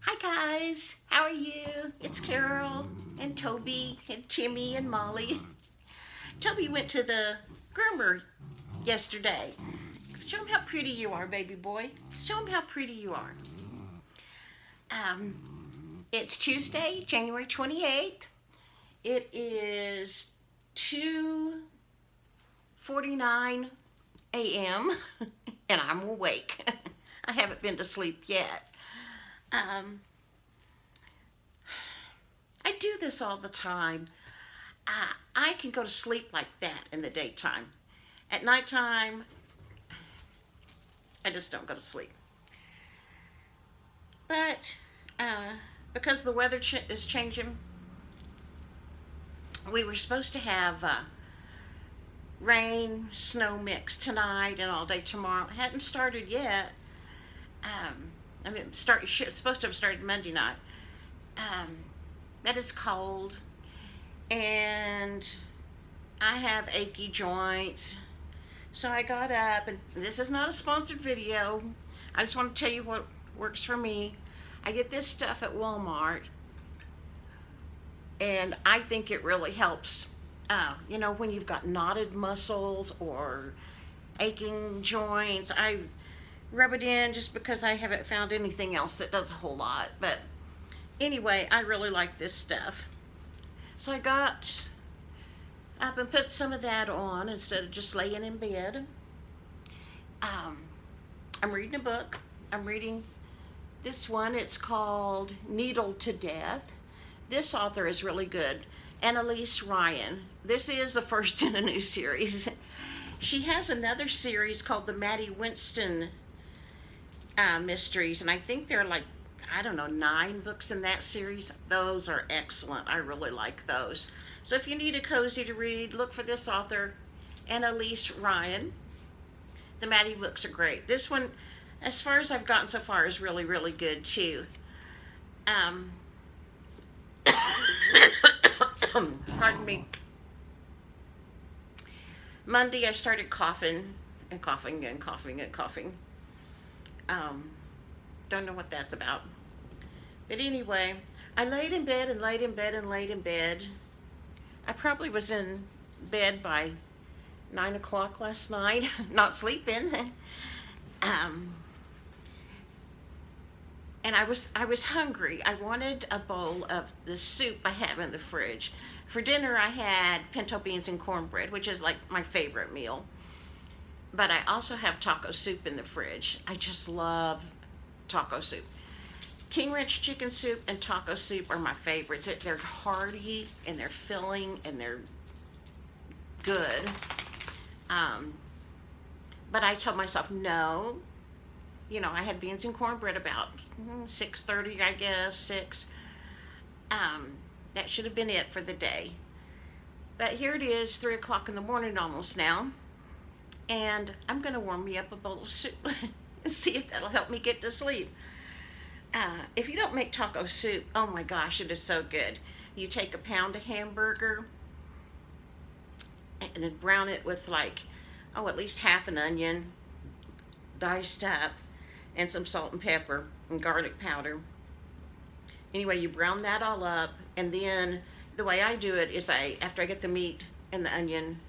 Hi guys, how are you? It's Carol and Toby and Timmy and Molly. Toby went to the groomer yesterday. Show him how pretty you are, baby boy. Show him how pretty you are. Um, it's Tuesday, January 28th. It is 2:49 a.m. and I'm awake. I haven't been to sleep yet. I do this all the time. I can go to sleep like that in the daytime. At nighttime, I just don't go to sleep. But because the weather is changing, we were supposed to have rain, snow mix tonight and all day tomorrow. It hadn't started yet. It's supposed to have started Monday night. But it's cold, and I have achy joints. So I got up, and this is not a sponsored video. I just want to tell you what works for me. I get this stuff at Walmart, and I think it really helps. When you've got knotted muscles or aching joints, I rub it in just because I haven't found anything else that does a whole lot. But anyway, I really like this stuff. So I got up and put some of that on instead of just laying in bed. I'm reading a book. I'm reading this one. It's called Needled to Death. This author is really good. Annalise Ryan. This is the first in a new series. She has another series called the Maddie Winston Mysteries, and I think they're like, 9 books in that series. Those are excellent. I really like those. So if you need a cozy to read, look for this author, Annalise Ryan. The Maddie books are great. This one, as far as I've gotten so far, is really, really good too. Pardon me. Monday I started coughing and coughing and coughing and coughing. Don't know what that's about. But anyway, I laid in bed and laid in bed and laid in bed. I probably was in bed by 9 o'clock last night, not sleeping. And I was hungry. I wanted a bowl of the soup I have in the fridge. For dinner, I had pinto beans and cornbread, which is like my favorite meal. But I also have taco soup in the fridge. I just love taco soup. King Ranch chicken soup and taco soup are my favorites. They're hearty and they're filling and they're good. But I told myself no. I had beans and cornbread about 6:30, I guess, 6. That should have been it for the day. But here it is, 3 o'clock in the morning almost now. And I'm going to warm me up a bowl of soup and see if that'll help me get to sleep. If you don't make taco soup, oh my gosh, it is so good. You take a pound of hamburger and then brown it with at least half an onion diced up and some salt and pepper and garlic powder. Anyway, you brown that all up, and then the way I do it is after I get the meat and the onion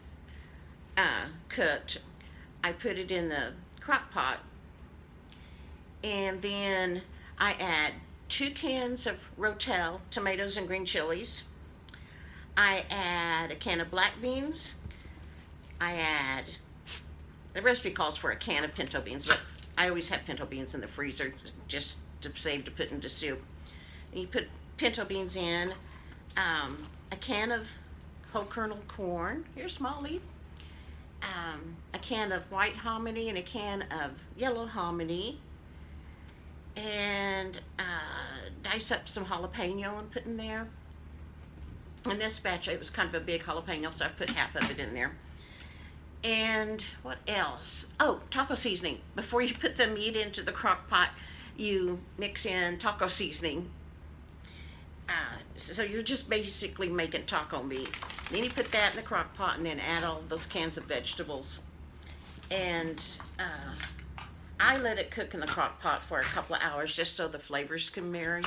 cooked, I put it in the crock pot, and then I add 2 cans of Rotel tomatoes and green chilies. I add a can of black beans. The recipe calls for a can of pinto beans, but I always have pinto beans in the freezer just to save to put into soup. And you put pinto beans in, a can of whole kernel corn. Here's Molly. A can of white hominy and a can of yellow hominy, and dice up some jalapeno and put in there. In this batch, it was kind of a big jalapeno, so I put half of it in there. And what else? Oh, taco seasoning. Before you put the meat into the crock pot, you mix in taco seasoning. So you're just basically making taco meat. Then you put that in the crock pot and then add all those cans of vegetables. And I let it cook in the crock pot for a couple of hours just so the flavors can marry.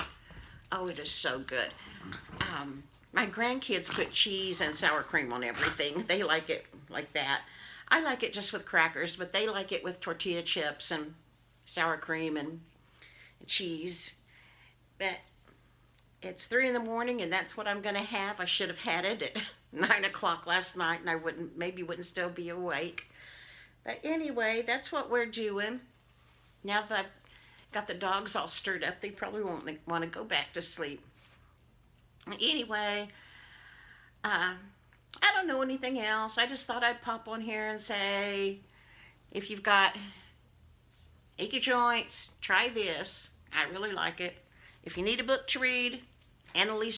Oh, it is so good. My grandkids put cheese and sour cream on everything. They like it like that. I like it just with crackers, but they like it with tortilla chips and sour cream and cheese. But it's 3 in the morning, and that's what I'm gonna have. I should have had it at 9 o'clock last night, and I wouldn't still be awake. But anyway, that's what we're doing. Now that I've got the dogs all stirred up, they probably won't want to go back to sleep. Anyway, uh, I don't know anything else. I just thought I'd pop on here and say, if you've got achy joints, try this. I really like it. If you need a book to read, Annalise